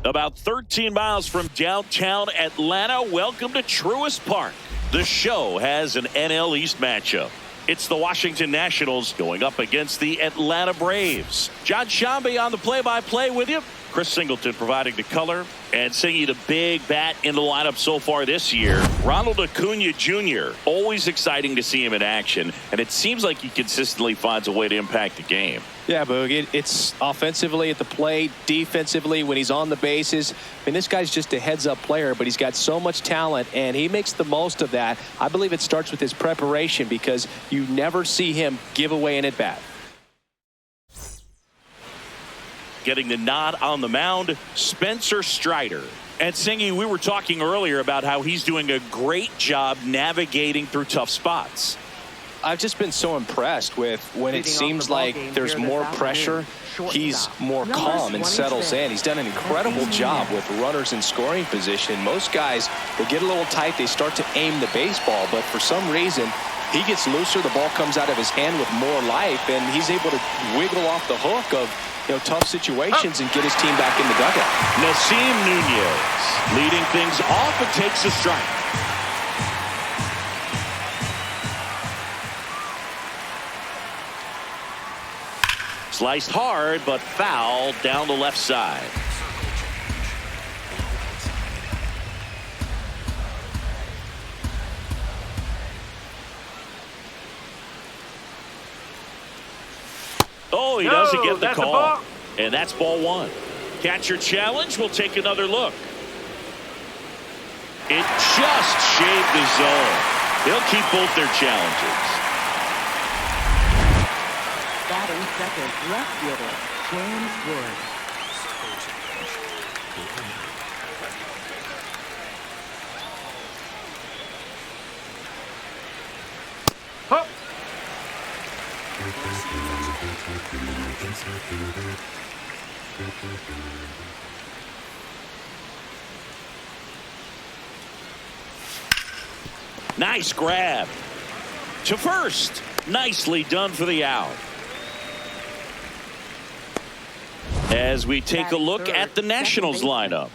About 13 miles from downtown Atlanta, welcome to Truist Park. The Show has an NL East matchup. It's the Washington Nationals going up against the Atlanta Braves. John Shambi on the play-by-play with you. Chris Singleton providing the color. And singing the big bat in the lineup so far this year, Ronald Acuna Jr. Always exciting to see him in action. And it seems like he consistently finds a way to impact the game. Yeah, Boog, it's offensively at the plate, defensively when he's on the bases. I mean, this guy's just a heads-up player, but he's got so much talent, and he makes the most of that. I believe it starts with his preparation because you never see him give away an at-bat. Getting the nod on the mound, Spencer Strider. And Singy, we were talking earlier about how he's doing a great job navigating through tough spots. I've just been so impressed with when it seems like there's more pressure, he's more calm and settles in. He's done an incredible job with runners in scoring position. Most guys, they get a little tight, they start to aim the baseball, but for some reason, he gets looser, the ball comes out of his hand with more life, and he's able to wiggle off the hook of tough situations and get his team back in the dugout. Nasim Nunez leading things off and takes a strike. Sliced hard, but foul down the left side. Oh, he doesn't get the call. And that's ball one. Catcher challenge. We'll take another look. It just shaved the zone. They'll keep both their challenges. Batting second, left fielder, James Wood. Nice grab to first. Nicely done for the out. As we take a look at the Nationals lineup,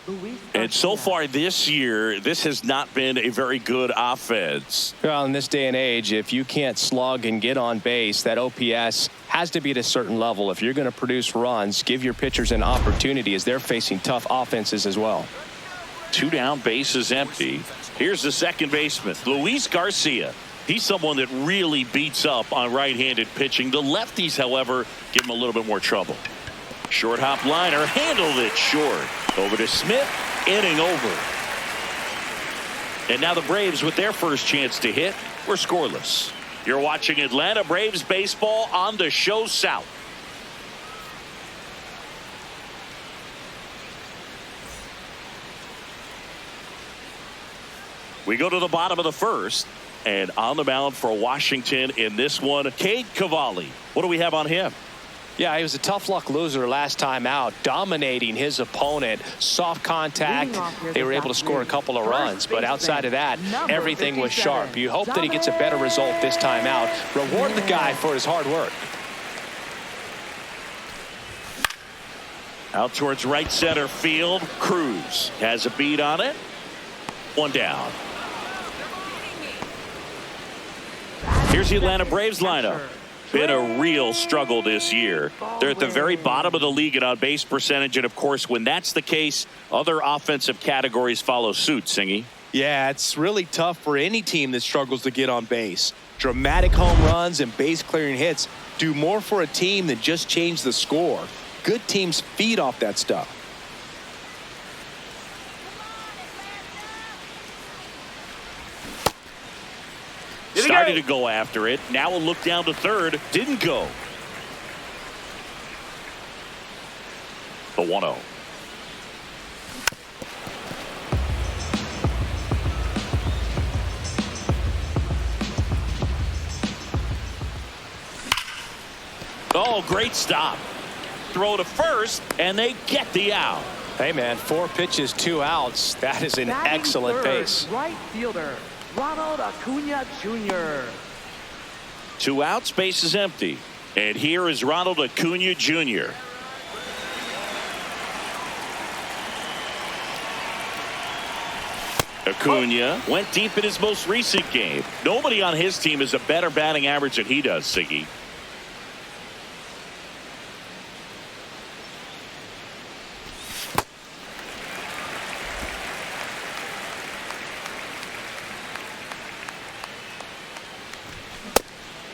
and so far this year, this has not been a very good offense. Well, in this day and age, if you can't slug and get on base, that OPS has to be at a certain level. If you're going to produce runs, give your pitchers an opportunity as they're facing tough offenses as well. 2 down, bases empty. Here's the second baseman, Luis Garcia. He's someone that really beats up on right-handed pitching. The lefties, however, give him a little bit more trouble. Short hop liner, handled it short. Over to Smith, inning over. And now the Braves with their first chance to hit. We're scoreless. You're watching Atlanta Braves baseball on the Show South. We go to the bottom of the first. And on the mound for Washington in this one, Cade Cavalli. What do we have on him? Yeah, he was a tough luck loser last time out, dominating his opponent. Soft contact. They were able to score a couple of runs, but outside of that, everything was sharp. You hope that he gets a better result this time out. Reward the guy for his hard work. Out towards right center field. Cruz has a beat on it. One down. Here's the Atlanta Braves lineup. Been a real struggle this year. They're at the very bottom of the league in on-base percentage, and of course, when that's the case, other offensive categories follow suit, Singy. Yeah, it's really tough for any team that struggles to get on base. Dramatic home runs and base-clearing hits do more for a team than just change the score. Good teams feed off that stuff. Started to go after it. Now a look down to third. Didn't go. The 1-0. Oh, great stop. Throw to first, and they get the out. Hey, man, 4 pitches, 2 outs. That is an excellent pace. Right fielder, Ronald Acuna Jr. 2 outs, base is empty. And here is Ronald Acuna Jr. Acuna went deep in his most recent game. Nobody on his team has a better batting average than he does, Siggy.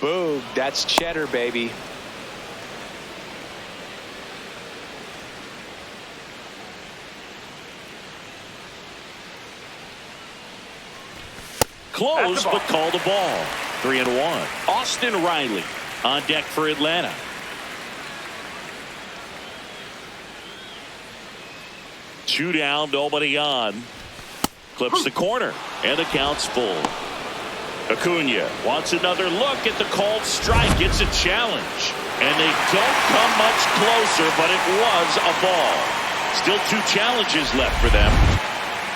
Boom, that's cheddar, baby. Close, but called a ball. 3-1. Austin Riley on deck for Atlanta. Two down, nobody on. Clips the corner, and the count's full. Acuna wants another look at the called strike. It's a challenge. And they don't come much closer, but it was a ball. Still two challenges left for them.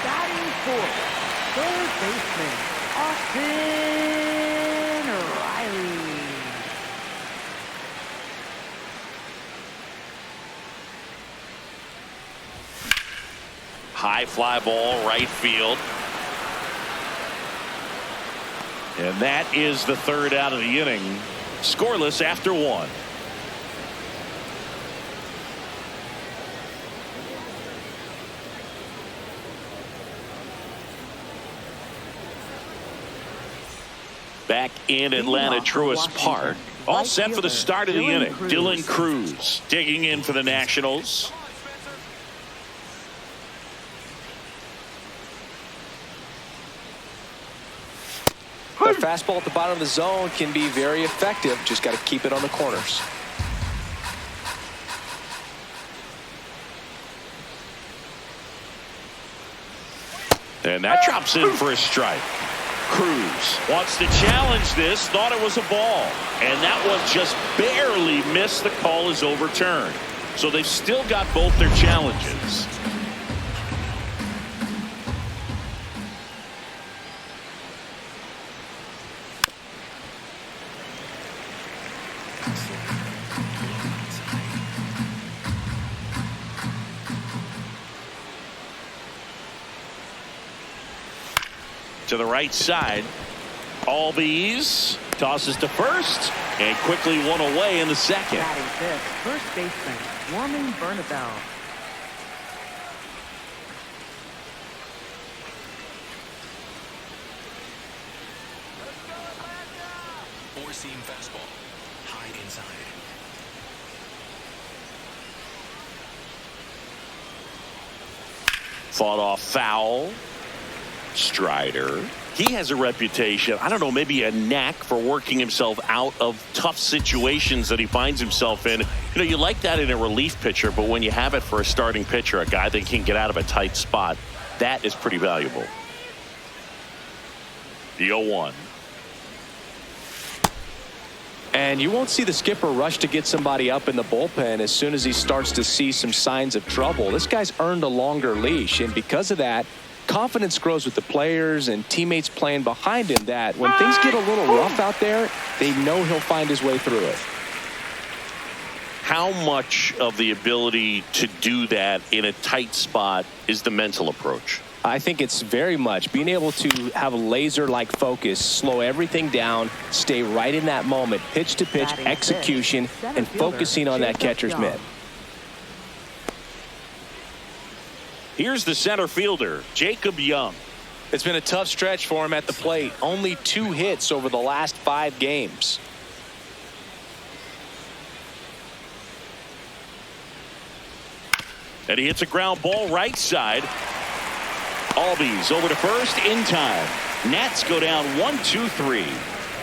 Batting fourth, third baseman, Austin Riley. High fly ball, right field. And that is the third out of the inning. Scoreless after one. Back in Atlanta, Truist Park. All set for the start of the inning. Dylan Cruz digging in for the Nationals. The fastball at the bottom of the zone can be very effective. Just got to keep it on the corners. And that drops in for a strike. Cruz wants to challenge this. Thought it was a ball. And that one just barely missed. The call is overturned. So they've still got both their challenges. To the right side. Albies tosses to first and quickly one away in the second. Batting fifth, first baseman, Warming Bernabel. Four-seam fastball. High inside. Fought off foul. Strider. He has a reputation, I don't know, maybe a knack for working himself out of tough situations that he finds himself in. You know, you like that in a relief pitcher, but when you have it for a starting pitcher, a guy that can get out of a tight spot, that is pretty valuable. The 0-1. And you won't see the skipper rush to get somebody up in the bullpen as soon as he starts to see some signs of trouble. This guy's earned a longer leash, and because of that, confidence grows with the players and teammates playing behind him that when things get a little rough out there, they know he'll find his way through it. How much of the ability to do that in a tight spot is the mental approach? I think it's very much being able to have a laser-like focus, slow everything down, stay right in that moment, pitch-to-pitch execution, and focusing on that catcher's mitt. Here's the center fielder, Jacob Young. It's been a tough stretch for him at the plate. Only 2 hits over the last 5 games. And he hits a ground ball right side. Albies over to first in time. Nats go down 1-2-3.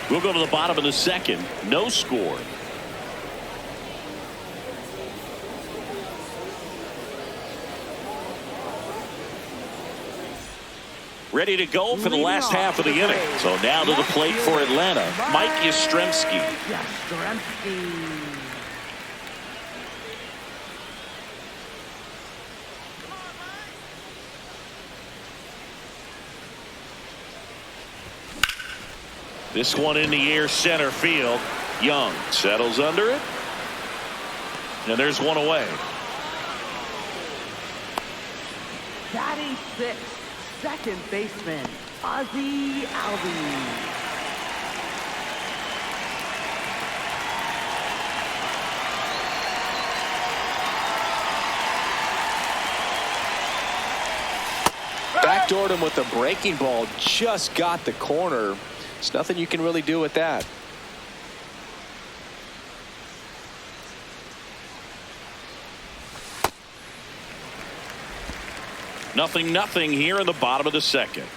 We'll go to the bottom of the second. No score. Ready to go for the last half of the inning. So now to the plate for Atlanta, Mike Yastrzemski. This one in the air, center field. Young settles under it. And there's one away. Batting sixth, second baseman, Ozzie Albies. Backdoored him with the breaking ball. Just got the corner. There's nothing you can really do with that. Nothing here in the bottom of the second.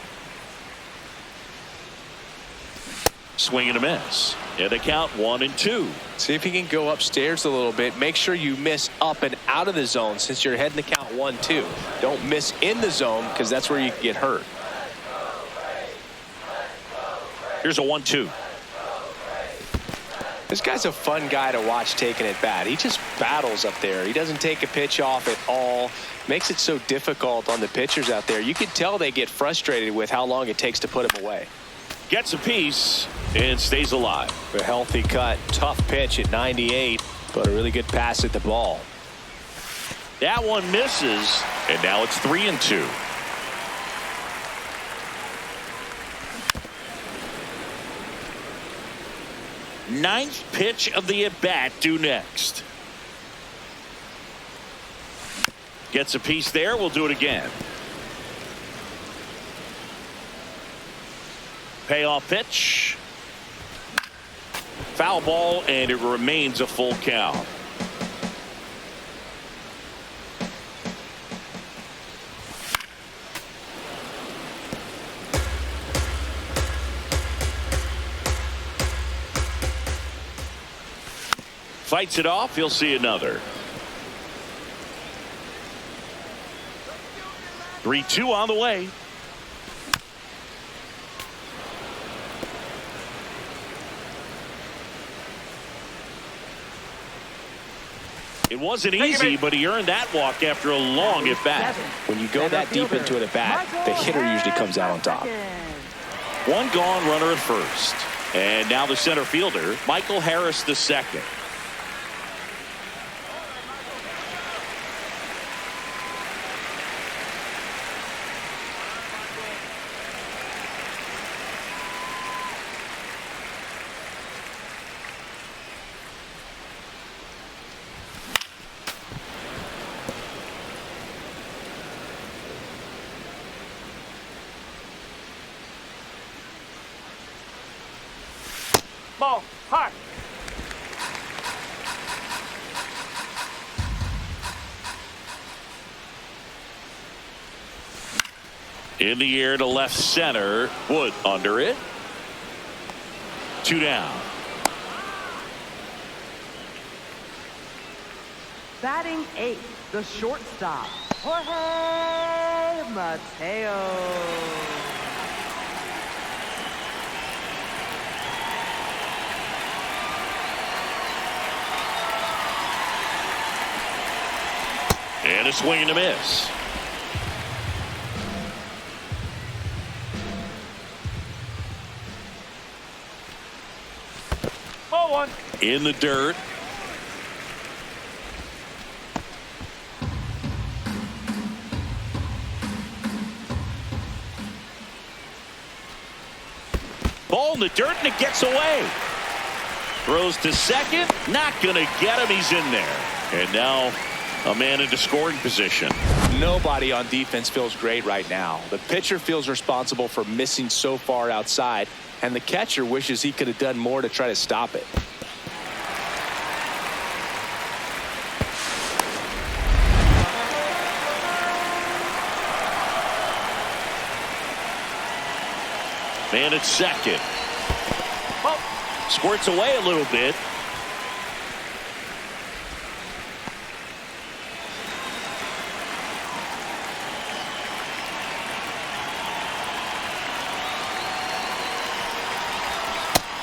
Swing and a miss. And they count 1-2. See if you can go upstairs a little bit. Make sure you miss up and out of the zone since you're heading to count 1-2. Don't miss in the zone because that's where you can get hurt. Here's a 1-2. This guy's a fun guy to watch taking at bat. He just battles up there. He doesn't take a pitch off at all. Makes it so difficult on the pitchers out there. You can tell they get frustrated with how long it takes to put him away. Gets a piece and stays alive. A healthy cut. Tough pitch at 98, but a really good pass at the ball. That one misses, and now it's 3-2. Ninth pitch of the at-bat due next. Gets a piece there. We'll do it again. Payoff pitch. Foul ball, and it remains a full count. Fights it off. He'll see another. 3-2 on the way. It wasn't easy, but he earned that walk after a long at bat. When you go that deep into an at bat, the hitter usually comes out on top. One gone, runner at first. And now the center fielder, Michael Harris the second. Ball, hot. In the air to left center. Wood under it. 2 down. Batting 8th, the shortstop, Jorge Mateo. And a swing and a miss. Ball one. In the dirt. Ball in the dirt, and it gets away. Throws to second. Not going to get him. He's in there. And now a man into scoring position. Nobody on defense feels great right now. The pitcher feels responsible for missing so far outside, and the catcher wishes he could have done more to try to stop it. Man at second. Oh, squirts away a little bit.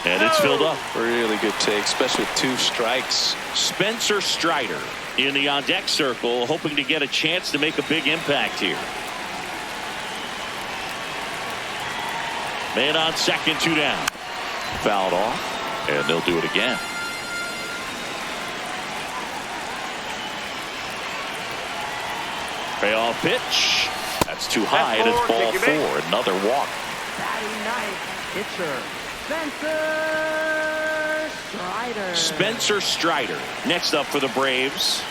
And it's filled up. Really good take, especially with 2 strikes. Spencer Strider in the on-deck circle, hoping to get a chance to make a big impact here. Man on second, 2 down. Fouled off, and they'll do it again. Payoff pitch. That's That's too high, and it's ball 4. Another walk. Batting ninth, pitcher Spencer Strider. Spencer Strider next up for the Braves.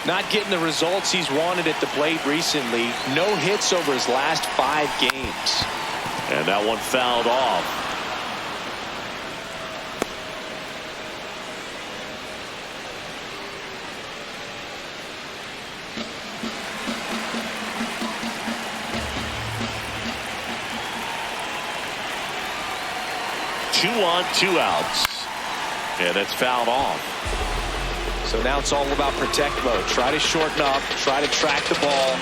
Not getting the results he's wanted at the plate recently. No hits over his last 5 games. And that one fouled off. Two on, 2 outs. And it's fouled off. So now it's all about protect mode. Try to shorten up, try to track the ball,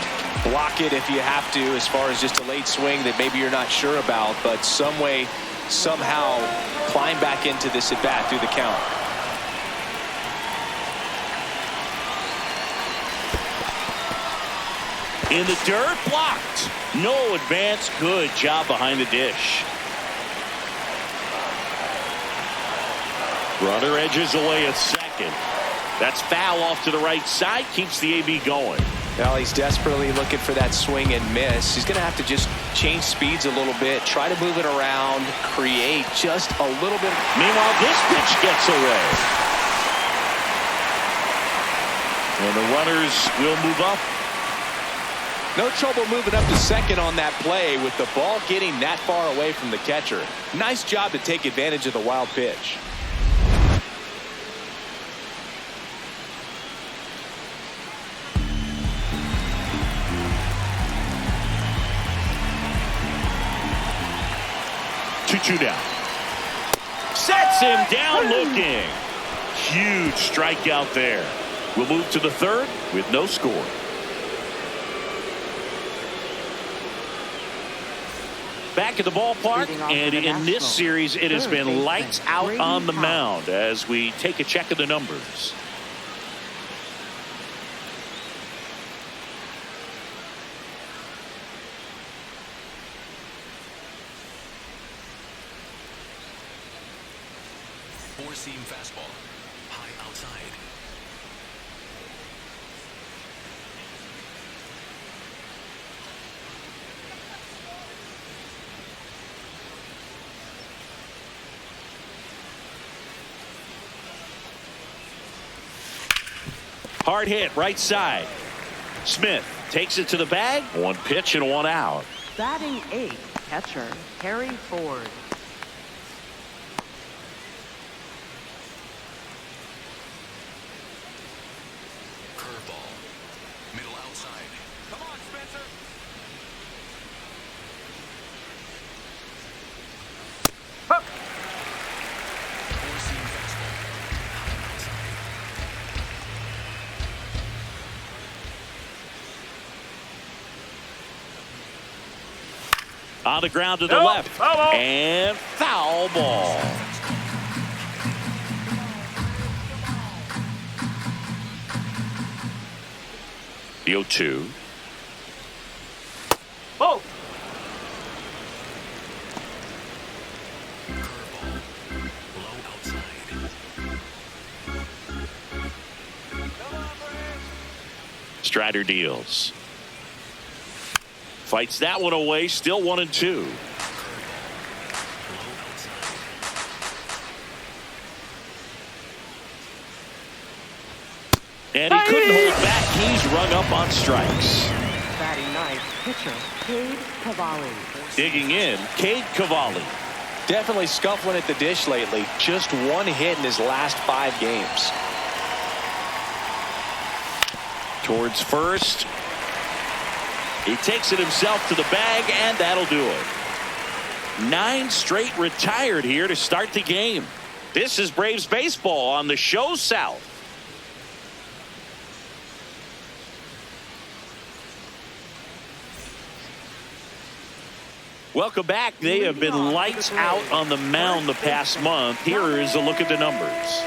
block it if you have to, as far as just a late swing that maybe you're not sure about, but some way, somehow climb back into this at bat through the count. In the dirt, blocked. No advance. Good job behind the dish. Runner edges away at second. That's foul off to the right side. Keeps the AB going. Now he's desperately looking for that swing and miss. He's going to have to just change speeds a little bit. Try to move it around. Create just a little bit. Meanwhile, this pitch gets away. And the runners will move up. No trouble moving up to second on that play with the ball getting that far away from the catcher. Nice job to take advantage of the wild pitch. Two down. Sets him down looking. Huge strikeout there. We'll move to the 3rd with no score. Back at the ballpark, and in this series it has been lights out on the mound as we take a check of the numbers. Four-seam fastball. High outside. Hard hit right side. Smith takes it to the bag. 1 pitch and 1 out. Batting 8th, catcher Harry Ford. Curveball. Middle outside. Come on, Spencer. Hook. Four-seam fastball. High outside. On the ground to the left. And foul ball. The 0-2. Oh. Curveball. Low outside. Strider deals. Fights that one away. Still 1-2. And he couldn't hold back. He's rung up on strikes. Batting 9th, pitcher Cade Cavalli. Digging in, Cade Cavalli. Definitely scuffling at the dish lately. Just 1 hit in his last 5 games. Towards first. He takes it himself to the bag, and that'll do it. 9 straight retired here to start the game. This is Braves baseball on the Show South. Welcome back. They have been lights out on the mound the past month. Here is a look at the numbers.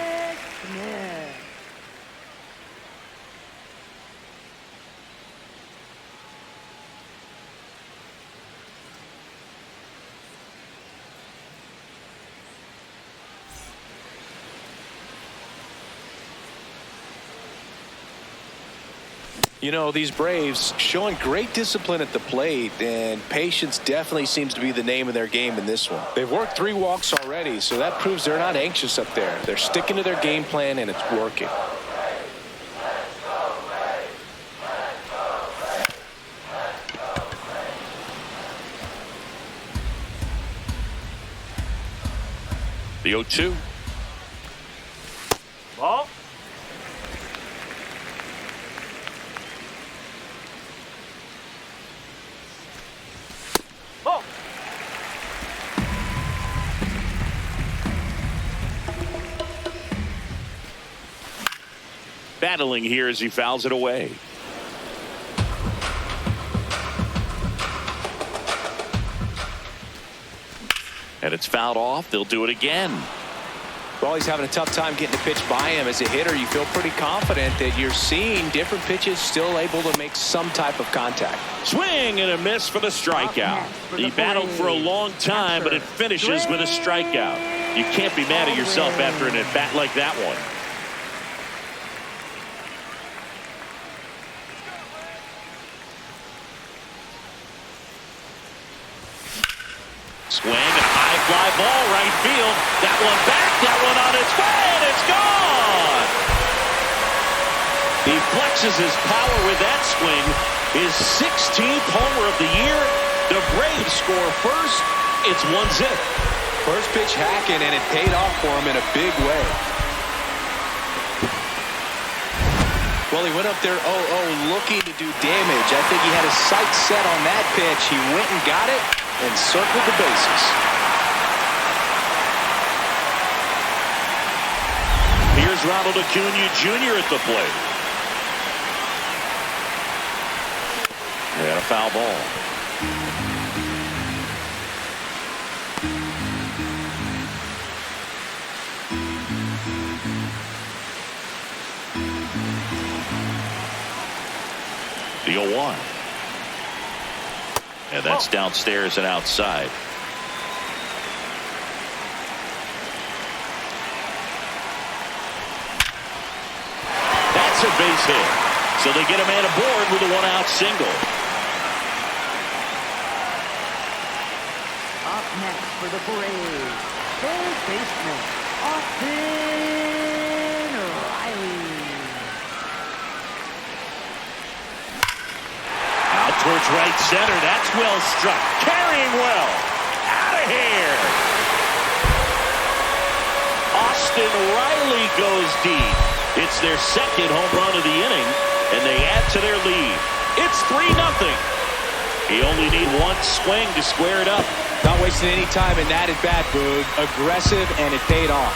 You know, these Braves showing great discipline at the plate, and patience definitely seems to be the name of their game in this one. They've worked 3 walks already, so that proves they're not anxious up there. They're sticking to their game plan, and it's working. The 0-2. Ball. Ball. Battling here as he fouls it away. And it's fouled off. They'll do it again. Well, he's having a tough time getting the pitch by him. As a hitter, you feel pretty confident that you're seeing different pitches still able to make some type of contact. Swing and a miss for the strikeout. He battled for a long time, but it finishes with a strikeout. You can't be mad at yourself after an at-bat like that one. Swing and a high fly ball right field. That one back, that one on its way, and it's gone. He flexes his power with that swing. His 16th homer of the year. The Braves score first. It's 1-0. First pitch hacking, and it paid off for him in a big way. Well, he went up there 0-0 looking to do damage. I think he had his sights set on that pitch. He went and got it and circled the bases. Here's Ronald Acuna Jr. at the plate. And a foul ball. The 0-1. And that's downstairs and outside. That's a base hit. So they get a man aboard with a 1-out single. Up next for the Braves, third baseman, Austin Riley. Out towards right center. That's well struck. Carrying well. Out of here. Austin Riley goes deep. It's their second home run of the inning, and they add to their lead. It's 3-0. He only need one swing to square it up. Not wasting any time in that at bat, Boog. Aggressive, and it paid off.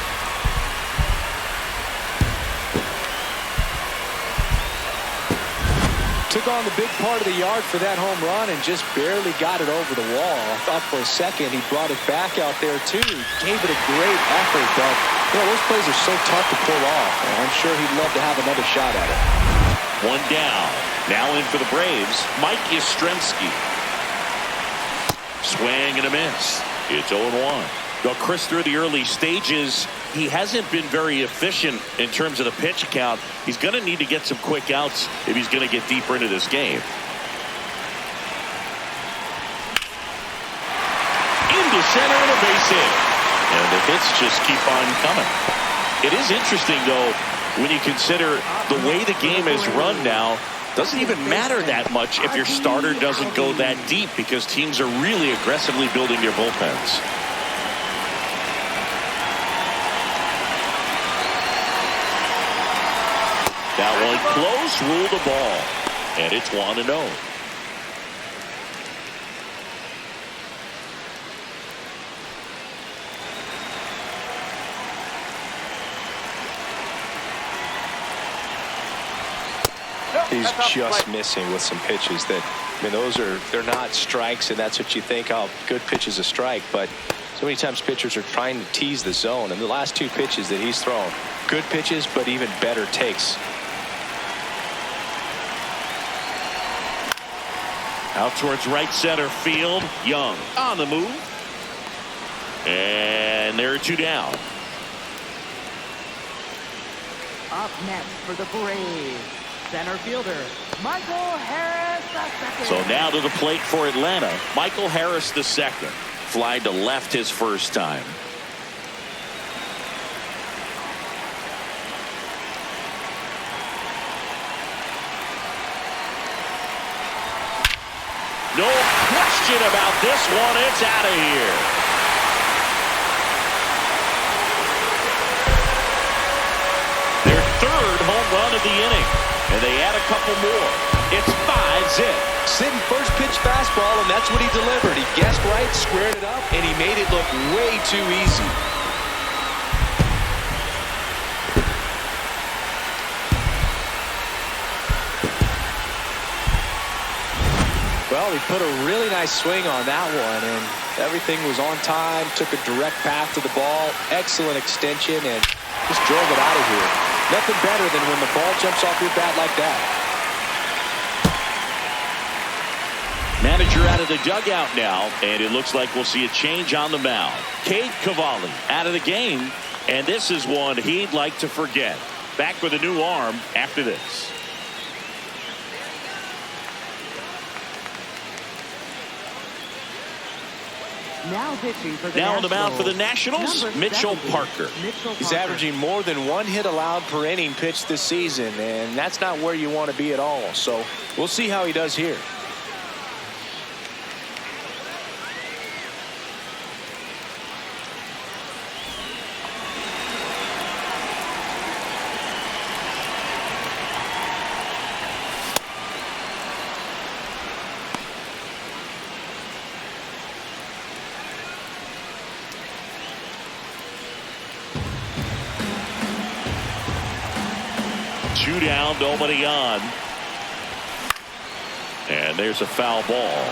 Took on the big part of the yard for that home run and just barely got it over the wall. I thought for a second he brought it back out there too. Gave it a great effort, but you know, those plays are so tough to pull off. And I'm sure he'd love to have another shot at it. One down. Now in for the Braves, Mike Yastrzemski. Swing and a miss. It's 0-1. Well, Chris, through the early stages, he hasn't been very efficient in terms of the pitch count. He's going to need to get some quick outs if he's going to get deeper into this game. Into center and a base hit. And the hits just keep on coming. It is interesting, though, when you consider the way the game is run now. Doesn't even matter that much if your starter doesn't go that deep because teams are really aggressively building their bullpens. That one close, ruled the ball. And it's 1-0. He's just missing with some pitches that, I mean, they're not strikes, and that's what you think, oh, good pitch is a strike. But so many times pitchers are trying to tease the zone, and the last 2 pitches that he's thrown, good pitches, but even better takes. Out towards right center field. Young on the move. And there are 2 down. Up next for the Braves, Center fielder, Michael Harris II. So now to the plate for Atlanta, Michael Harris II. Fly to left his first time. No question about this one. It's out of here. Their third home run of the inning. And they add a couple more. It's 5-zip. Sitting first pitch fastball, and that's what he delivered. He guessed right, squared it up, and he made it look way too easy. Well, he put a really nice swing on that one, and everything was on time, took a direct path to the ball, excellent extension, and just drove it out of here. Nothing better than when the ball jumps off your bat like that. Manager out of the dugout now, and it looks like we'll see a change on the mound. Cade Cavalli out of the game, and this is one he'd like to forget. Back with a new arm after this. Now pitching for the Now on the mound for the Nationals, Number Mitchell 70, Parker. Mitchell He's Parker. averaging more than 1 hit allowed per inning pitched this season, and that's not where you want to be at all. So we'll see how he does here. Two down, nobody on. And there's a foul ball.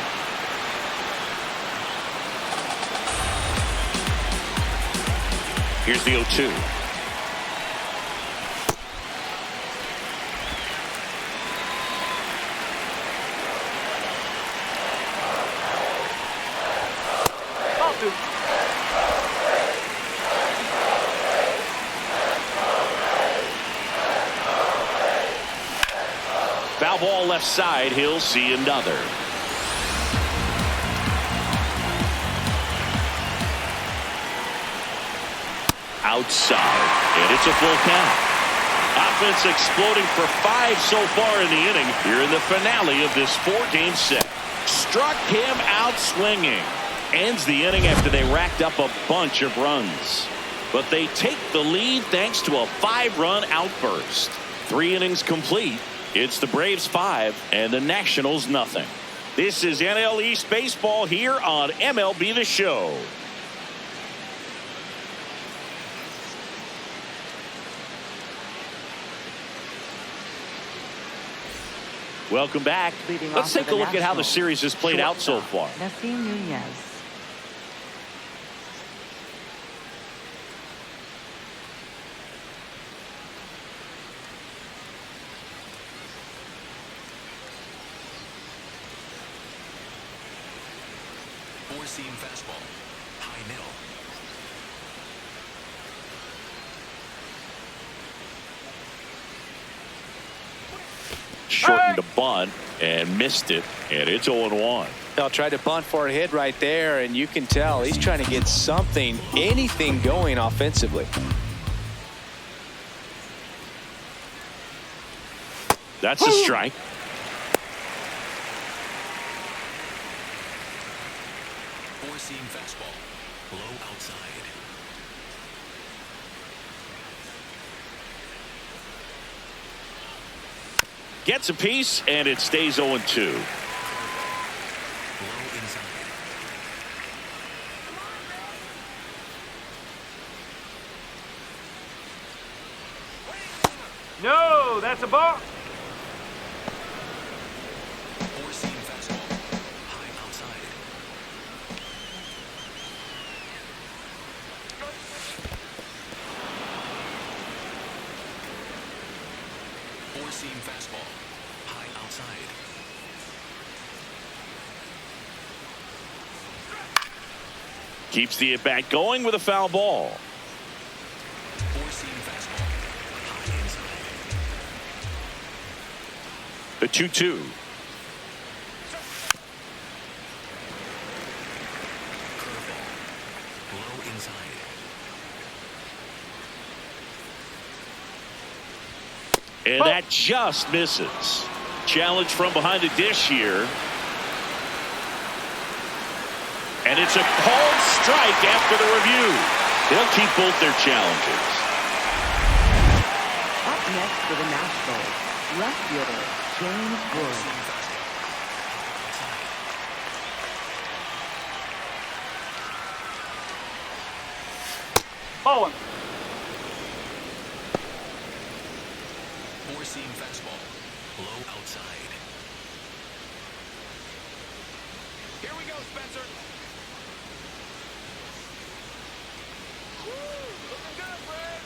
Here's the 0-2. Foul ball left side. He'll see another. Outside, and it's a full count. Offense exploding for 5 so far in the inning. Here in the finale of this 4-game set. Struck him out swinging. Ends the inning after they racked up a bunch of runs. But they take the lead thanks to a 5-run outburst. 3 innings complete. It's the Braves 5 and the Nationals nothing. This is NL East baseball here on MLB The Show. Welcome back. Leading Let's off take for a the look at how the Nationals, series has played out so far. Nasim Nunez. Four-seam fastball. High middle. Shortened the bunt and missed it, and it's 0-1. They'll try to bunt for a hit right there, and you can tell he's trying to get something, anything going offensively. That's a strike. Four-seam fastball. Low outside. Gets a piece, and it stays 0-2. Low inside. No, that's a ball. Four-seam fastball. High outside. Four-seam fastball. High outside. Keeps the at-bat going with a foul ball. Four-seam fastball. High inside. The 2-2. Curveball. Low inside. And that just misses. Challenge from behind the dish here. And it's a called strike after the review. They'll keep both their challenges. Up next for the Nationals, left fielder James Wood. Bowling. Four-seam fastball. Low outside. Here we go, Spencer. Looking good, Fred.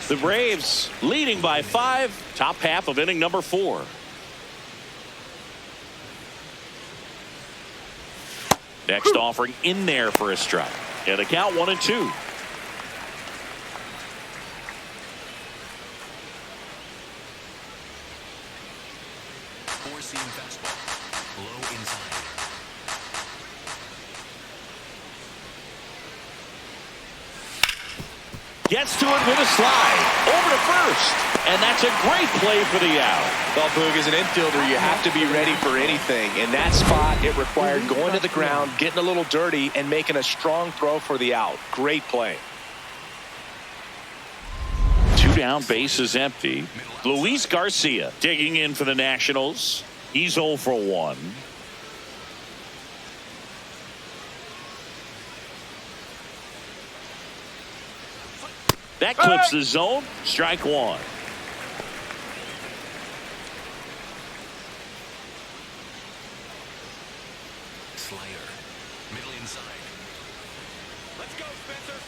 The Braves leading by 5. Top half of inning number 4. Next offering in there for a strike. And a count 1-2. Four-seam fastball. Low inside. Gets to it with a slide. Over to first. And that's a great play for the out. Well, Boog, as an infielder, you have to be ready for anything. In that spot, it required going to the ground, getting a little dirty, and making a strong throw for the out. Great play. 2 down, base is empty. Luis Garcia digging in for the Nationals. He's 0 for 1. That clips the zone. Strike 1. Slider. Middle inside. Let's go, Spencer.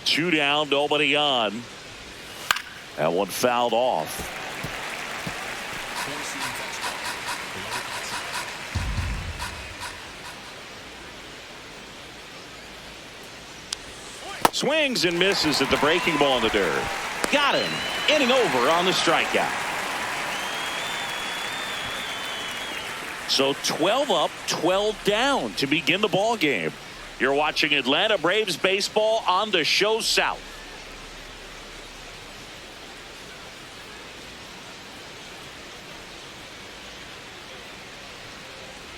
2 down, nobody on. That one fouled off. Four-seam fastball. Low outside. Swings and misses at the breaking ball in the dirt. Got him. Inning over on the strikeout. So 12 up, 12 down to begin the ball game. You're watching Atlanta Braves baseball on the Show South.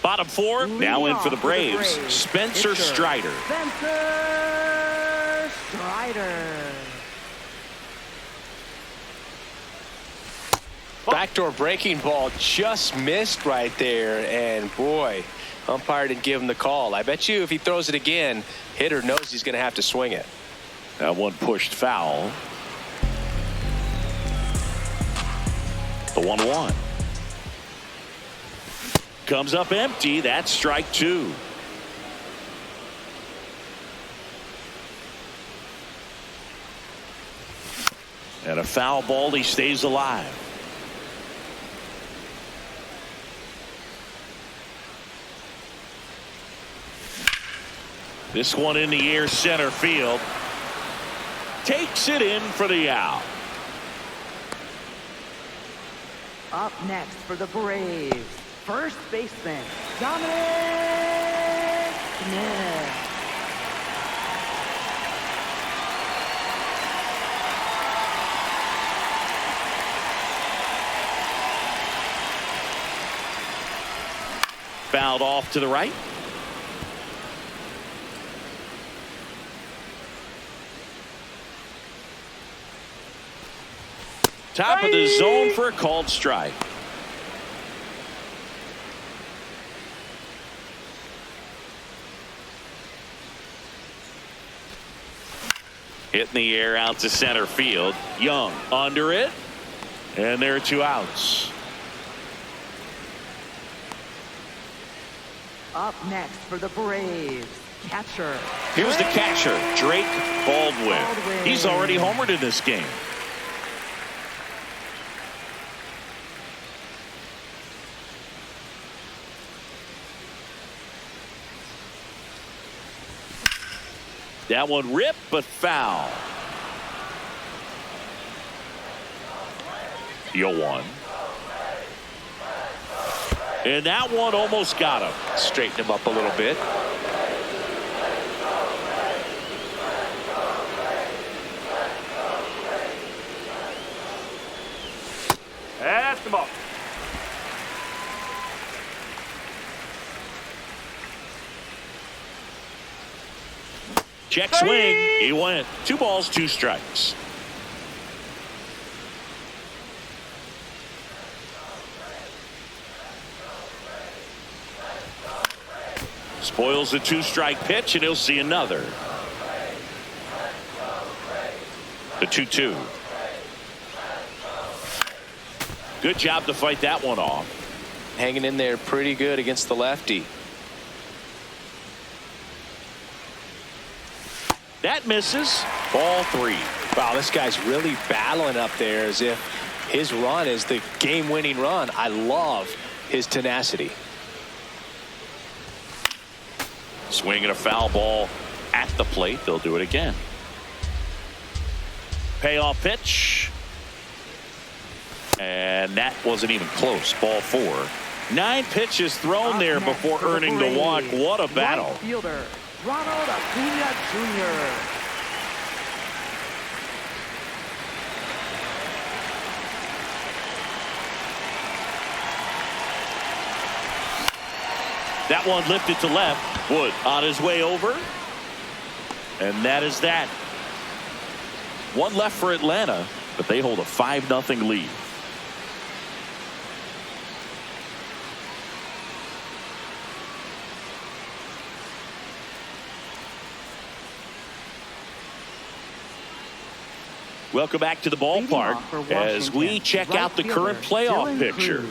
Bottom 4 now in for the Braves. Spencer Strider. Spencer Strider. Backdoor breaking ball just missed right there. And, boy, umpire didn't give him the call. I bet you if he throws it again, hitter knows he's going to have to swing it. That one pushed foul. The 1-1. Comes up empty. That's strike 2. And a foul ball. He stays alive. This one in the air, center field. Takes it in for the out. Up next for the Braves, first baseman Dominic Smith. Fouled off to the right. Top of the zone for a called strike. Hit in the air out to center field. Young under it. And there are 2 outs. Up next for the Braves, catcher. Here's the catcher, Drake Baldwin. He's already homered in this game. That one ripped, but foul. 0-1. And that one almost got him. Straighten him up a little bit. That's the ball. Check swing. He went 2 balls, 2 strikes. Spoils the 2-strike pitch, and he'll see another. The 2-2. Good job to fight that one off. Hanging in there pretty good against the lefty. That misses. Ball 3. Wow, this guy's really battling up there as if his run is the game-winning run. I love his tenacity. Swinging a foul ball at the plate. They'll do it again. Payoff pitch. And that wasn't even close. Ball 4. 9 pitches thrown there before earning the walk. What a battle. Right fielder, Ronald Acuna Jr. That one lifted to left. Wood on his way over. And that is that. One left for Atlanta, but they hold a 5-0 lead. Welcome back to the ballpark as we check out the current playoff picture.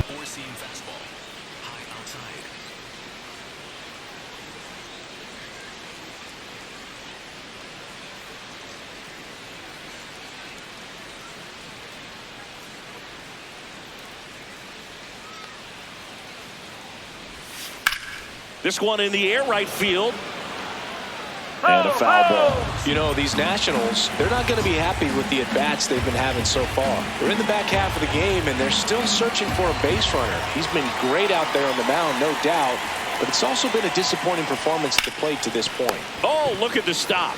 Four-seam fastball. High outside. This one in the air right field. And a foul ball. You know, these Nationals, they're not going to be happy with the at-bats they've been having so far. They're in the back half of the game, and they're still searching for a base runner. He's been great out there on the mound, no doubt, but it's also been a disappointing performance at the plate to this point. Oh, look at the stop.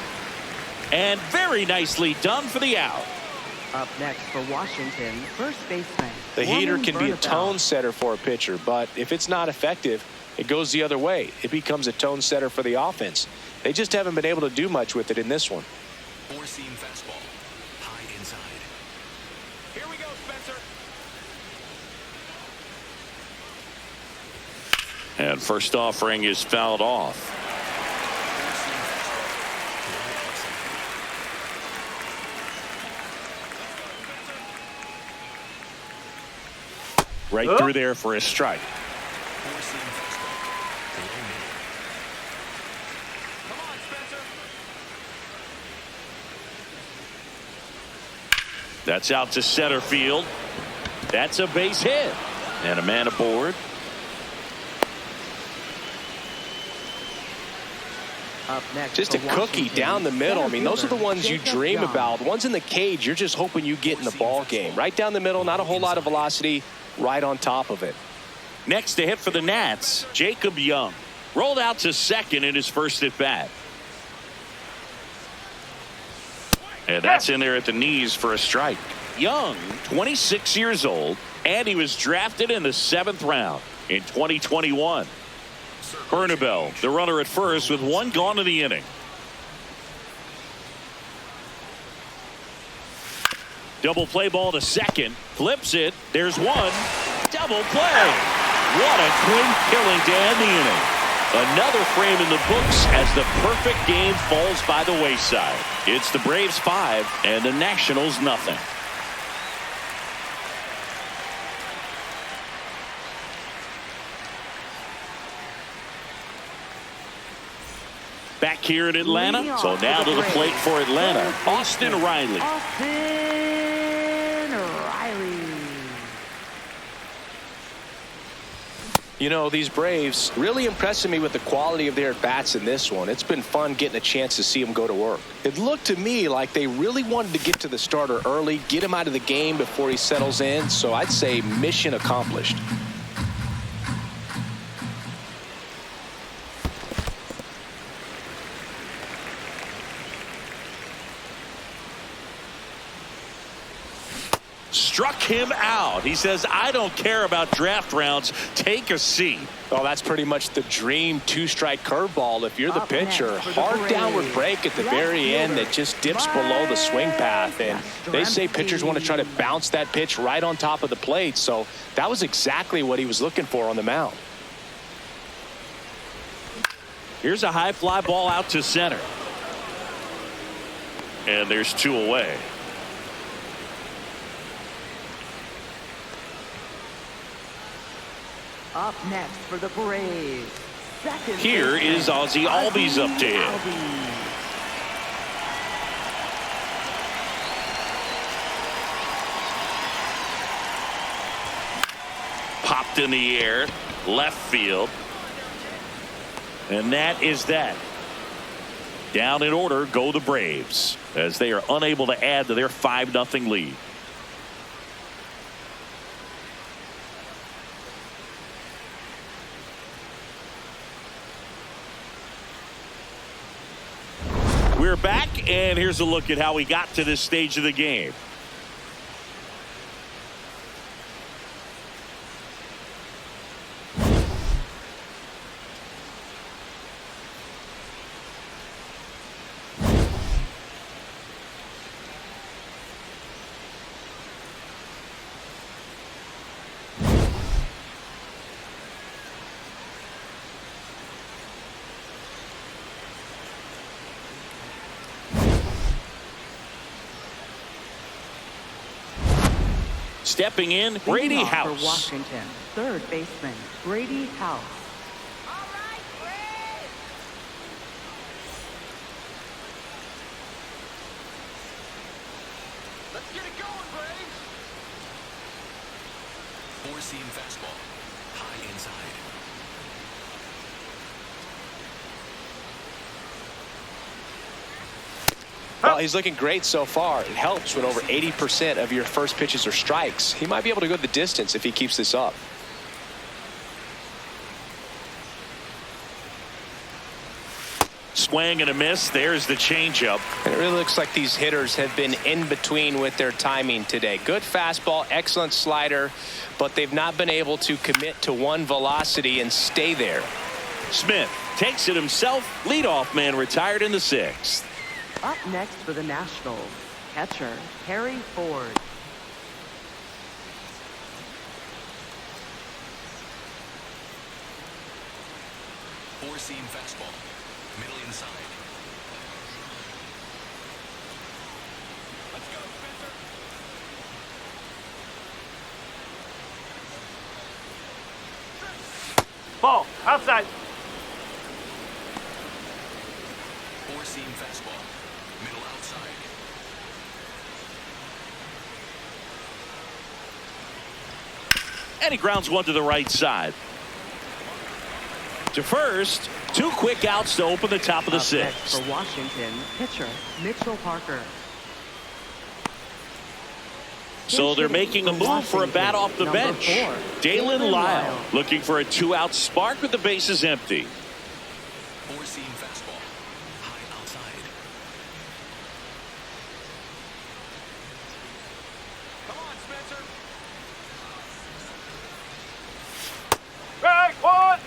And very nicely done for the out. Up next for Washington, first baseman. The heater Juan can be a Bernabeu. tone setter for a pitcher, but if it's not effective, it goes the other way. It becomes a tone setter for the offense. They just haven't been able to do much with it in this one. Four-seam fastball. High inside. Here we go, Spencer. And first offering is fouled off. Four-seam fastball. Low outside. Right through there for a strike. Four-seam fastball. Low middle. Come on, Spencer. That's out to center field. That's a base hit. And a man aboard. Up next Just a for cookie Washington, down the middle. I mean, those are the center ones you fielder, dream Jacob about. Young. Ones in the cage, you're just hoping you get in the ball game. Right down the middle, not a whole lot of velocity, right on top of it. Next to hit for the Nats, Jacob Young. Rolled out to second in his first at bat. And that's in there at the knees for a strike. Young, 26 years old, and he was drafted in the 7th round in 2021. Bernabeu, the runner at first with 1 gone in the inning. Double play ball to second. Flips it. There's 1. Double play. What a clean killing to end the inning. Another frame in the books as the perfect game falls by the wayside. It's the Braves 5 and the Nationals nothing. Back here in Atlanta. So now to the plate for Atlanta. Austin Riley. Austin Riley. Riley. You know, these Braves really impressing me with the quality of their at-bats in this one. It's been fun getting a chance to see them go to work. It looked to me like they really wanted to get to the starter early, get him out of the game before he settles in. So I'd say mission accomplished. Struck him out. He says, I don't care about draft rounds. Take a seat. Well, that's pretty much the dream two-strike curveball. If you're the pitcher, hard downward break at the very end that just dips below the swing path. And they say pitchers want to try to bounce that pitch right on top of the plate. So that was exactly what he was looking for on the mound. Here's a high fly ball out to center. And there's 2 away. Up next for the Braves. Second Here is Ozzie Albies up to him. Popped in the air, left field. And that is that. Down in order go the Braves as they are unable to add to their 5-0 lead. We're back, and here's a look at how we got to this stage of the game. Stepping in, Brady House. For Washington, third baseman, Brady House. Let's get it going, Braves. Four-seam fastball. High inside. Well, he's looking great so far. It helps when over 80% of your first pitches are strikes. He might be able to go the distance if he keeps this up. Swing and a miss. There's the changeup. And it really looks like these hitters have been in between with their timing today. Good fastball, excellent slider, but they've not been able to commit to one velocity and stay there. Smith takes it himself. Leadoff man retired in the 6th. Up next for the Nationals, catcher Harry Ford. Four-seam fastball. Middle inside. Let's go, Spencer. Ball, outside. Four-seam fastball. Middle outside. And he grounds one to the right side. To first, 2 quick outs to open the top of the 6th. For Washington, pitcher Mitchell Parker. So they're making a move for a bat off the Number bench. 4, Dalen Lyle looking for a 2-out spark with the bases empty. Four-seam fastball. High outside. Come on, Spencer. Strike one.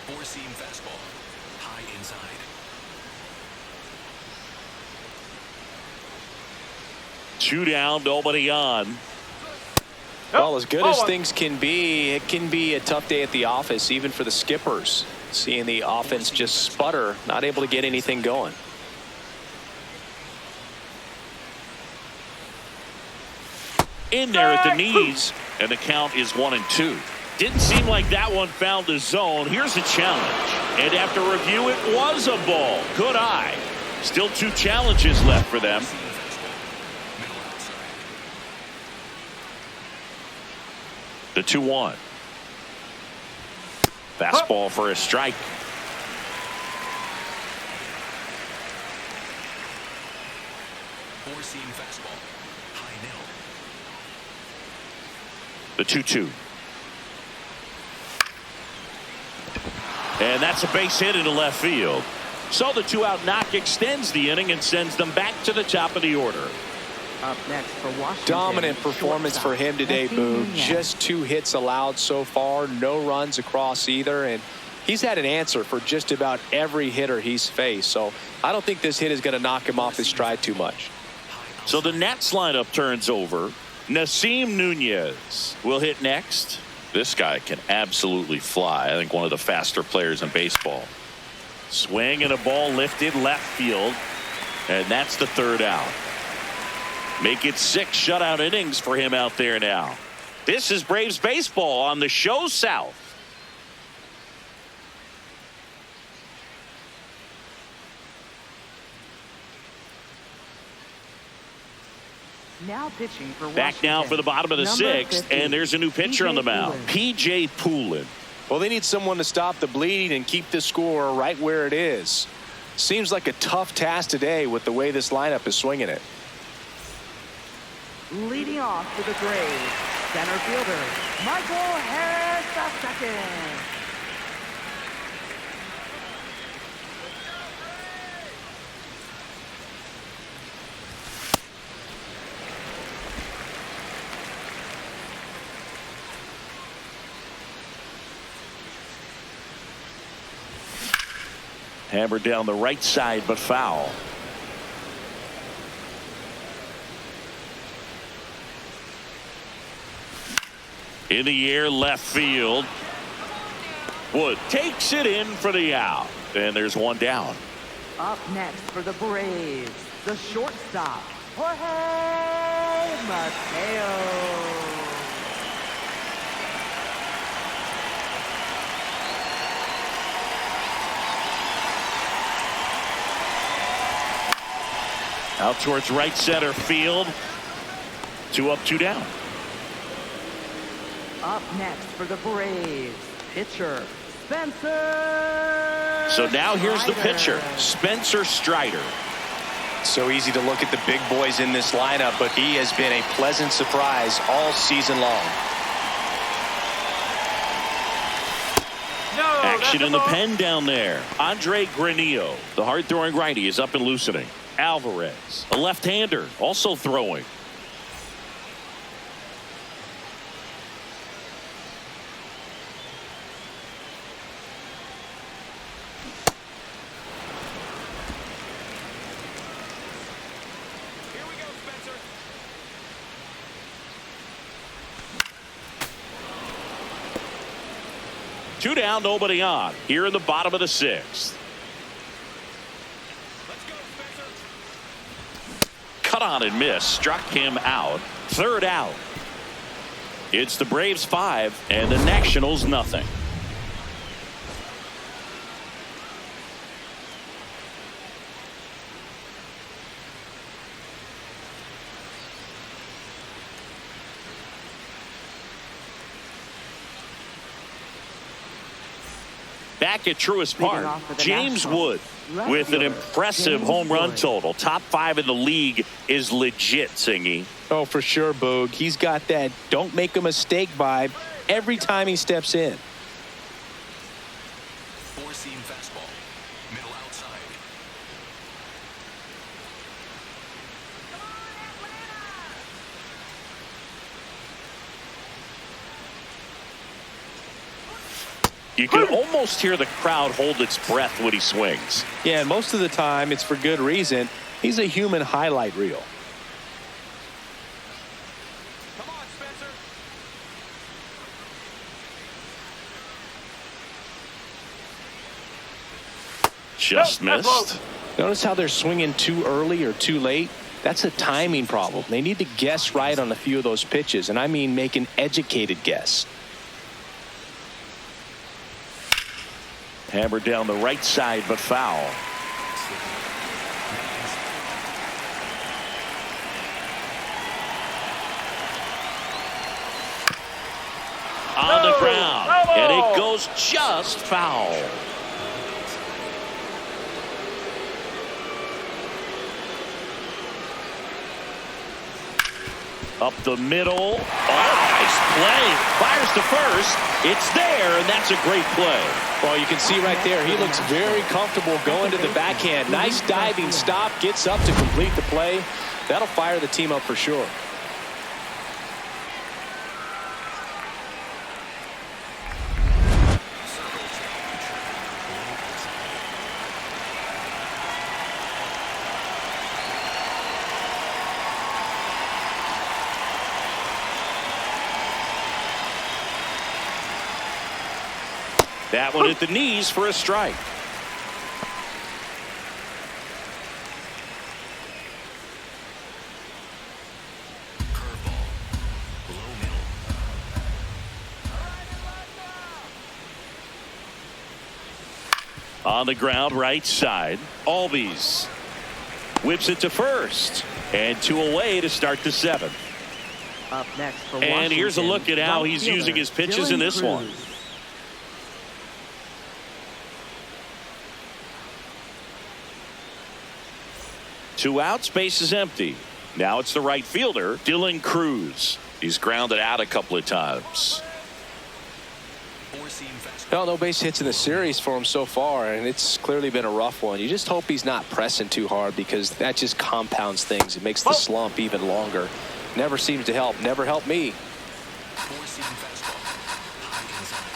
Four-seam fastball. High inside. Two down, nobody on. Well, as good as things can be, it can be a tough day at the office, even for the skippers. Seeing the offense just sputter, not able to get anything going. In there at the knees, and the count is 1-2. Didn't seem like that one found the zone. Here's a challenge. And after review, it was a ball. Good eye. Still 2 challenges left for them. The 2-1. Fastball for a strike. Four-seam fastball. High middle. The 2-2. And that's a base hit into left field. So the 2-out knock extends the inning and sends them back to the top of the order. Up next for Washington. Dominant performance for him today, Boog. Just 2 hits allowed so far, no runs across either, and he's had an answer for just about every hitter he's faced. So I don't think this hit is going to knock him off his stride too much. So the Nats lineup turns over. Nasim Nunez will hit next. This guy can absolutely fly. I think one of the faster players in baseball. Swing and a ball lifted left field, and that's the 3rd out. Make it 6 shutout innings for him out there now. This is Braves baseball on the Show South. Now pitching for Back now for the bottom of the Number 6th, 50, and there's a new pitcher on the mound. P.J. Poulin. Well, they need someone to stop the bleeding and keep the score right where it is. Seems like a tough task today with the way this lineup is swinging it. Leading off for the Braves, center fielder, Michael Harris II. Hammered down the right side, but foul. In the air, left field. Wood takes it in for the out. And there's one down. Up next for the Braves, the shortstop, Jorge Mateo. Out towards right center field. 2 up, 2 down. Up next for the Braves, pitcher, Spencer. So now here's the pitcher, Spencer Strider. So easy to look at the big boys in this lineup, but he has been a pleasant surprise all season long. Action in the pen down there. Andre Granillo, the hard-throwing righty, is up and loosening. Alvarez, a left-hander, also throwing. Here we go, Spencer. 2 down, nobody on. Here in the bottom of the 6th. Cut on and miss. Struck him out. 3rd out. It's the Braves 5 and the Nationals nothing. Back at Truist Park, James Wood with an impressive home run total. Top 5 in the league is legit, Singy. Oh, for sure, Boog. He's got that don't make a mistake vibe every time he steps in. Four-seam fastball. Middle outside. You can almost hear the crowd hold its breath when he swings. Yeah, and most of the time it's for good reason. He's a human highlight reel. Come on, Spencer. Just missed. Notice how they're swinging too early or too late? That's a timing problem. They need to guess right on a few of those pitches, and I mean make an educated guess. Hammered down the right side, but foul. On the ground, and it goes just foul. Up the middle. Oh, nice play. Fires to first. It's there, and that's a great play. Well, you can see right there, he looks very comfortable going to the backhand. Nice diving stop, gets up to complete the play. That'll fire the team up for sure. That one at the knees for a strike. Curveball. Low middle. On the ground, right side. Albies whips it to first. And 2 away to start the 7th. Up next for And Washington, here's a look at how he's right using his fielder, pitches in Dylan this one. Cruz. 2 outs, base is empty. Now it's the right fielder, Dylan Cruz. He's grounded out a couple of times. Four-seam fastball. Well, no base hits in the series for him so far, and it's clearly been a rough one. You just hope he's not pressing too hard, because that just compounds things. It makes the slump even longer. Never seems to help. Never helped me. Four-seam fastball. High inside.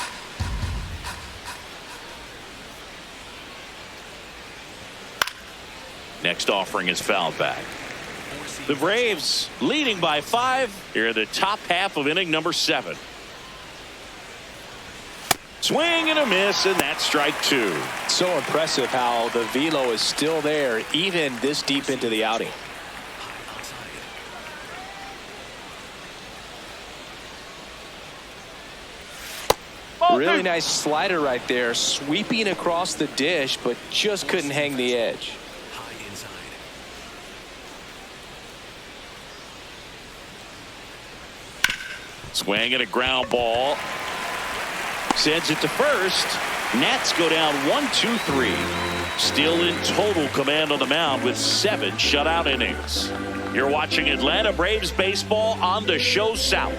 Next offering is fouled back. Four-seam The Braves leading by 5 here in the top half of inning number 7. Swing and a miss, and that's strike 2. So impressive how the velo is still there even this deep into the outing. high outside. Really nice slider right there, sweeping across the dish, but just couldn't hang the edge. High inside. Swing and a ground ball. Sends it to first. Nats go down 1-2-3. Still in total command on the mound with 7 shutout innings. You're watching Atlanta Braves baseball on the Show South.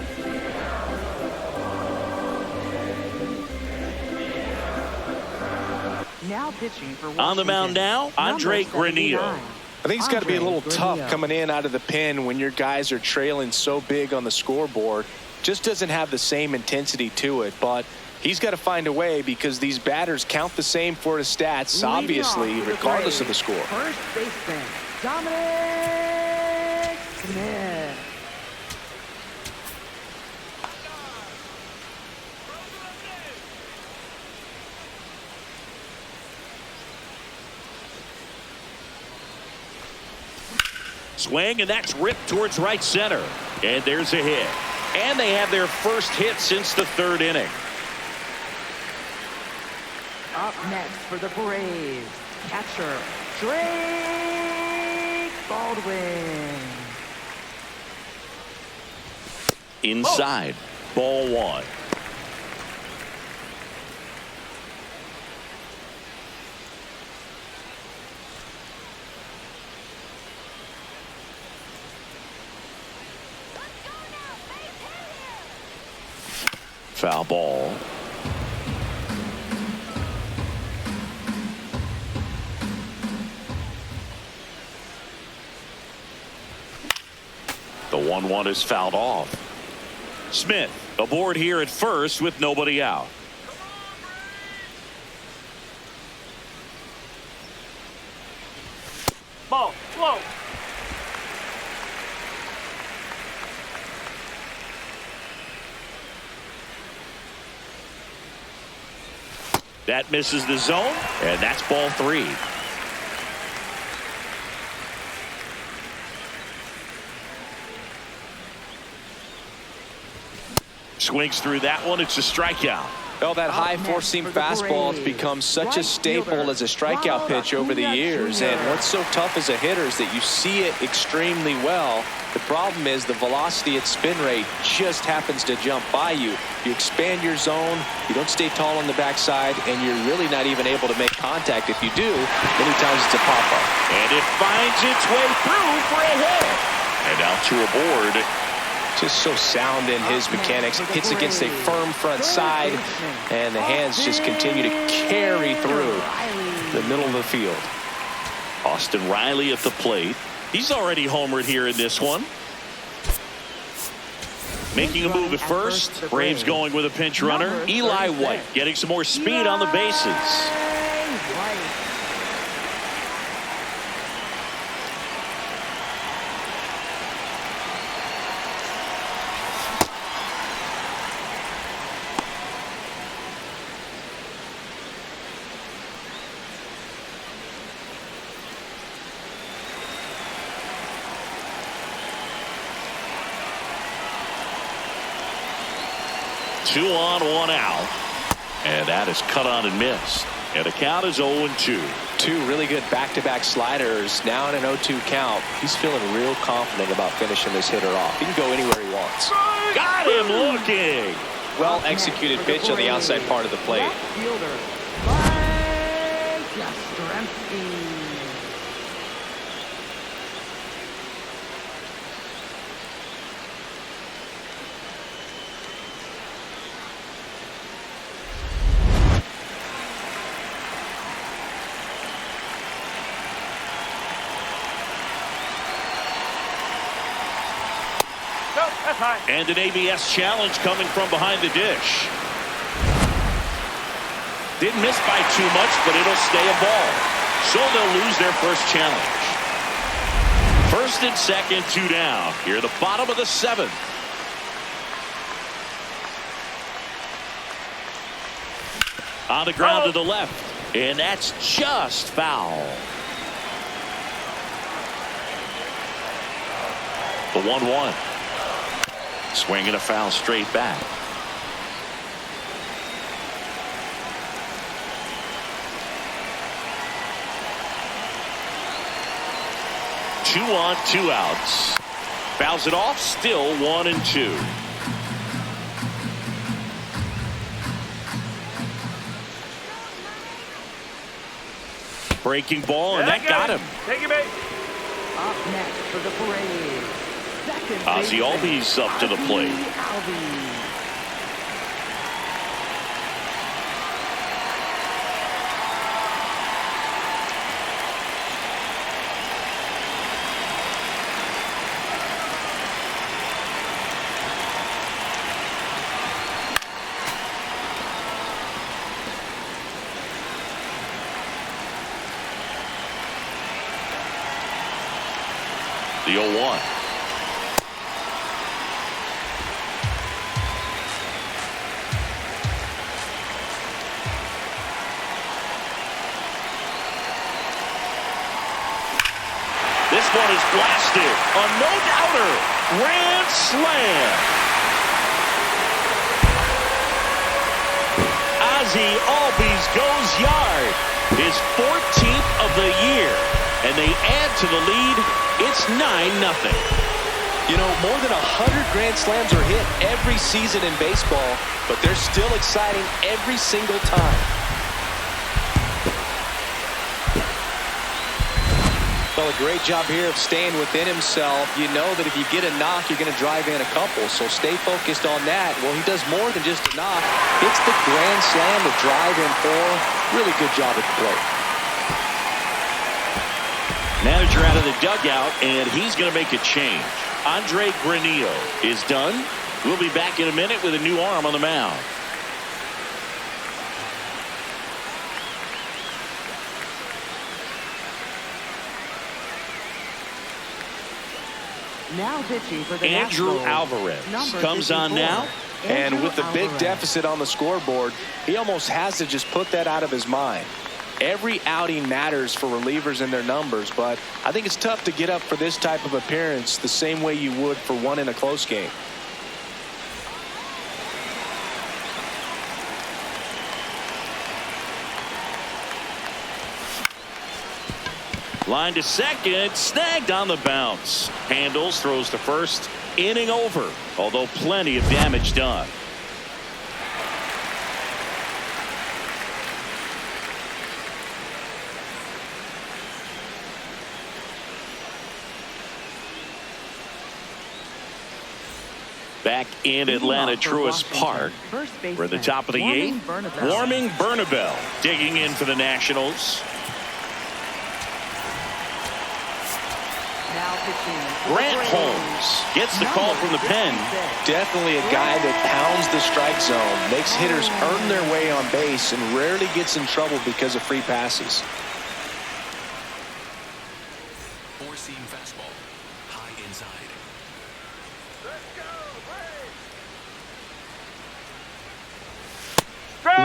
Now pitching for On the mound now, Andre number 79. Granillo. I think it's got to be a little Andre tough Granillo. coming in out of the pen when your guys are trailing so big on the scoreboard. Just doesn't have the same intensity to it, but he's got to find a way, because these batters count the same for his stats, Leading obviously, off for the regardless of the Braves, score. First baseman, Dominic Smith. Swing, and that's ripped towards right center. And there's a hit. And they have their first hit since the 3rd inning. Up next for the Braves, catcher, Drake Baldwin. Inside. Ball 1. Foul ball. The 1-1 is fouled off. Smith aboard here at first with nobody out. Ball, slow. That misses the zone, and that's ball 3. Swings through that one. It's a strikeout. Well, that high four-seam fastball has become such a staple as a strikeout pitch over the years. And what's so tough as a hitter is that you see it extremely well. The problem is the velocity at spin rate just happens to jump by you. You expand your zone, you don't stay tall on the backside, and you're really not even able to make contact. If you do, many times it's a pop-up. And it finds its way through for a hit. And out to a board. Just so sound in his mechanics. Hits against a firm front side, and the hands just continue to carry through the middle of the field. Austin Riley at the plate. He's already homered here in this one. Making a move at first. Braves going with a pinch runner. Eli White getting some more speed on the bases. 2 on, 1 out. And that is cut on and missed. And the count is 0-2. Two really good back-to-back sliders. Now in an 0-2 count. He's feeling real confident about finishing this hitter off. He can go anywhere he wants. Got him looking. Well executed pitch on the outside part of the plate. And an ABS challenge coming from behind the dish. Didn't miss by too much, but it'll stay a ball. So they'll lose their first challenge. First and second, 2 down. Here at the bottom of the 7th. On the ground to the left. And that's just foul. The 1-1. Swinging a foul straight back. Two on, 2 outs. Fouls it off. Still 1-2. Breaking ball, and that got him. Take it, mate. Up next for the Braves. Ozzie Albies up to the plate. The 0-1. This one is blasted. A no-doubter. Grand slam. Ozzie Albies goes yard. His 14th of the year. And they add to the lead. It's 9-0. You know, more than 100 grand slams are hit every season in baseball, but they're still exciting every single time. Well, a great job here of staying within himself. You know that if you get a knock, you're going to drive in a couple. So stay focused on that. Well, he does more than just a knock. It's the grand slam to drive in 4. Really good job at the plate. Manager out of the dugout, and he's going to make a change. Andre Granillo is done. We'll be back in a minute with a new arm on the mound. Now pitching for the Andrew Nationals. Alvarez comes on now. And with the big Alvarez. deficit on the scoreboard, he almost has to just put that out of his mind. Every outing matters for relievers and their numbers, but I think it's tough to get up for this type of appearance the same way you would for one in a close game. Line to second, snagged on the bounce. Handles, throws to first. Inning over, although plenty of damage done. Back in Atlanta, Truist Park. We're at the top of the eighth. Warming Bernabel digging in for the Nationals. Grant Holmes gets the call from the pen. Definitely a guy that pounds the strike zone, makes hitters earn their way on base, and rarely gets in trouble because of free passes. Four-seam fastball. High inside.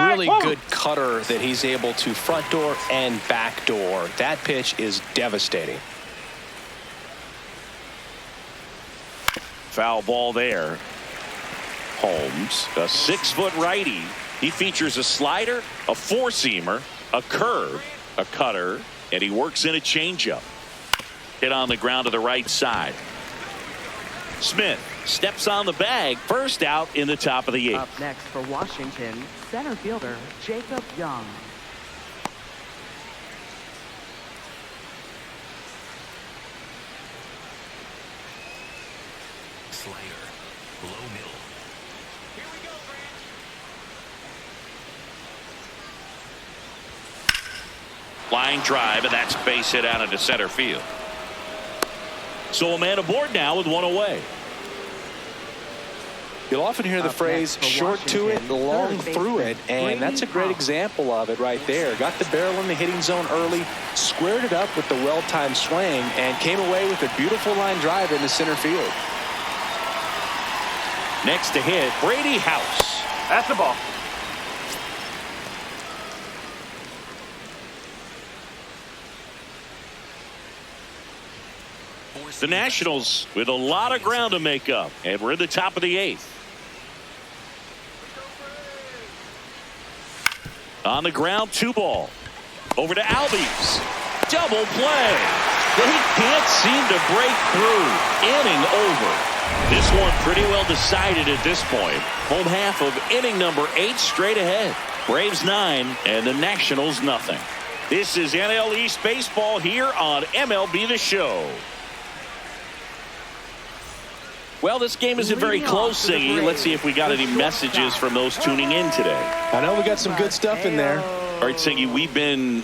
Really good cutter that he's able to front door and back door. That pitch is devastating. Foul ball there. Holmes, a 6-foot righty. He features a slider, a four-seamer, a curve, a cutter, and he works in a changeup. Hit on the ground to the right side. Smith steps on the bag. First out in the top of the eighth. Up next for Washington, center fielder Jacob Young. Slider. Low middle. Here we go, Grant. Line drive, and that's base hit out into center field. So a man aboard now with one away. You'll often hear the phrase short to it, long through it, and that's a great example of it right there. Got the barrel in the hitting zone early, squared it up with the well-timed swing, and came away with a beautiful line drive into center field. Next to hit, Brady House. That's the ball. The Nationals with a lot of ground to make up, and we're in the top of the eighth. On the ground, 2-ball. Over to Albies. Double play. They can't seem to break through. Inning over. This one pretty well decided at this point. Home half of inning number 8 straight ahead. Braves 9 and the Nationals nothing. This is NL East Baseball here on MLB The Show. Well, this game isn't very close, Siggy. Let's see if we got any messages from those tuning in today. I know we got some good stuff in there. All right, Siggy, we've been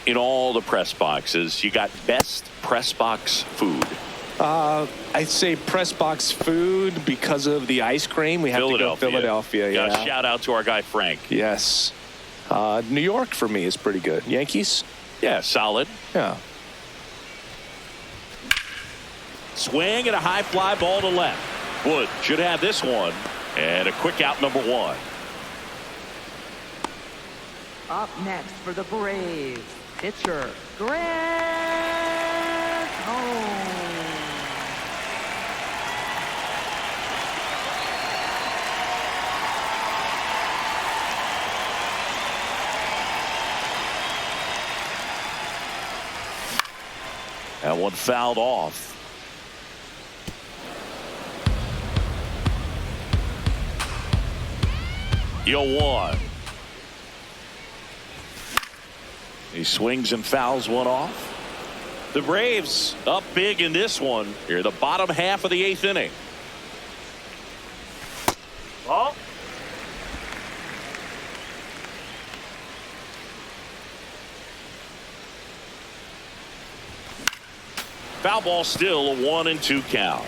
in all the press boxes. You got best press box food. I'd say press box food because of the ice cream. We have to go Philadelphia. Got Yeah. a shout out to our guy Frank. Yes. New York for me is pretty good. Yankees? Yeah, solid. Yeah. Swing and a high fly ball to left. Wood should have this one. And a quick out number 1. Up next for the Braves, pitcher Grant Holmes. That one fouled off. Yo, 1. He swings and fouls one off. The Braves up big in this one. Here, the bottom half of the 8th inning. Ball. Foul ball still, a 1-2 count.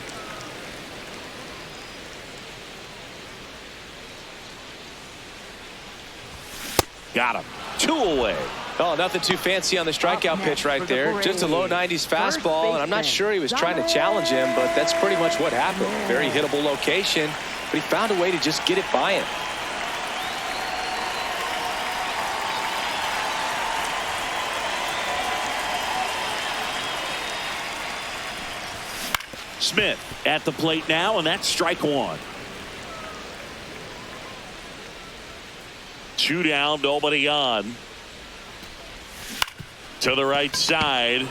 Got him. 2 away. Oh, nothing too fancy on the strikeout pitch right there. Just a low 90s fastball, and I'm not sure he was trying to challenge him, but that's pretty much what happened. Very hittable location, but he found a way to just get it by him. Smith at the plate now, and that's strike 1. 2 down, nobody on. To the right side.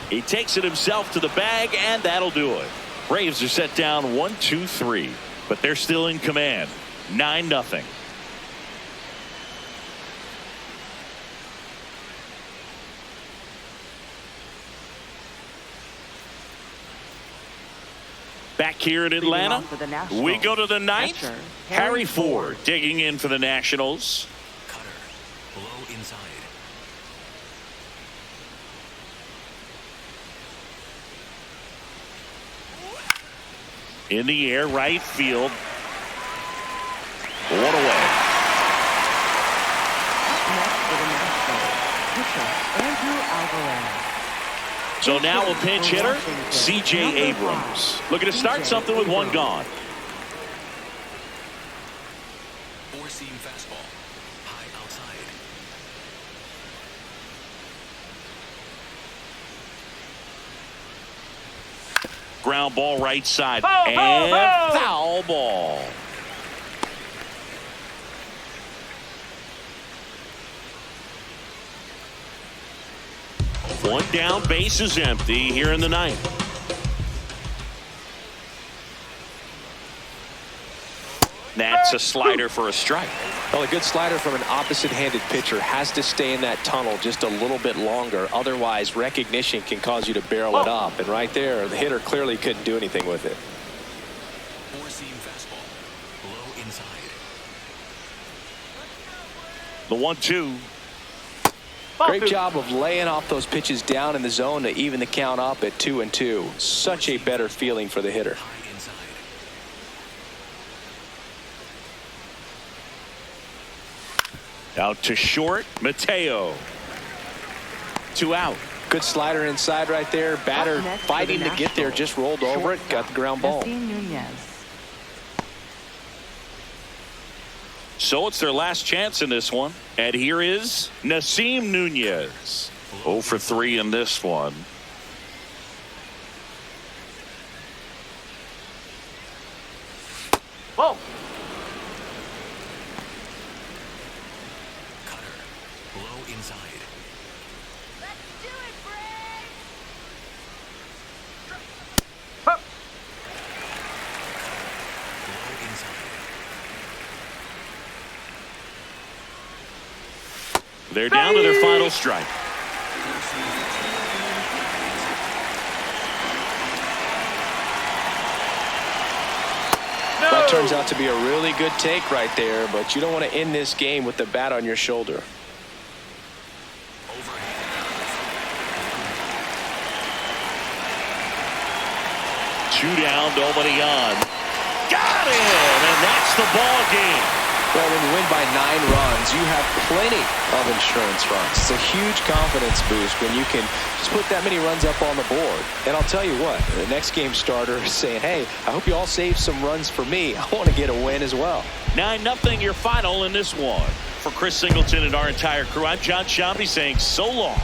He takes it himself to the bag, and that'll do it. Braves are set down 1-2-3, but they're still in command. 9-0. Back here in Atlanta, we go to the ninth. Harry Ford digging in for the Nationals. Cutter. Below inside. In the air, right field. One away. Up next for the Nationals, pitcher Andrew Alvarez. So now a pinch hitter, C.J. Abrams. Looking to start something with one gone. Four-seam fastball. High outside. Ground ball right side. And foul ball. One down, base is empty here in the ninth. That's a slider for a strike. Well, a good slider from an opposite-handed pitcher has to stay in that tunnel just a little bit longer. Otherwise, recognition can cause you to barrel it up. And right there, the hitter clearly couldn't do anything with it. Four-seam fastball. Below inside. The 1-2. Great job of laying off those pitches down in the zone to even the count up at 2-2. Such a better feeling for the hitter. High inside. Out to short, Mateo. 2 out. Good slider inside right there. Batter fighting to get there, just rolled over it, got the ground ball. So it's their last chance in this one. And here is Nasim Nunez. 0 for 3 in this one. Whoa. Cutter. Below inside. Huh. Below inside. They're down to their final strike. That turns out to be a really good take right there, but you don't want to end this game with the bat on your shoulder. Two down, nobody on. Got it! And that's the ball game. Well, when you win by 9 runs, you have plenty of insurance runs. It's a huge confidence boost when you can just put that many runs up on the board. And I'll tell you what, the next game starter is saying, hey, I hope you all save some runs for me. I want to get a win as well. 9-0 your final in this one. For Chris Singleton and our entire crew, I'm John Shambi saying so long.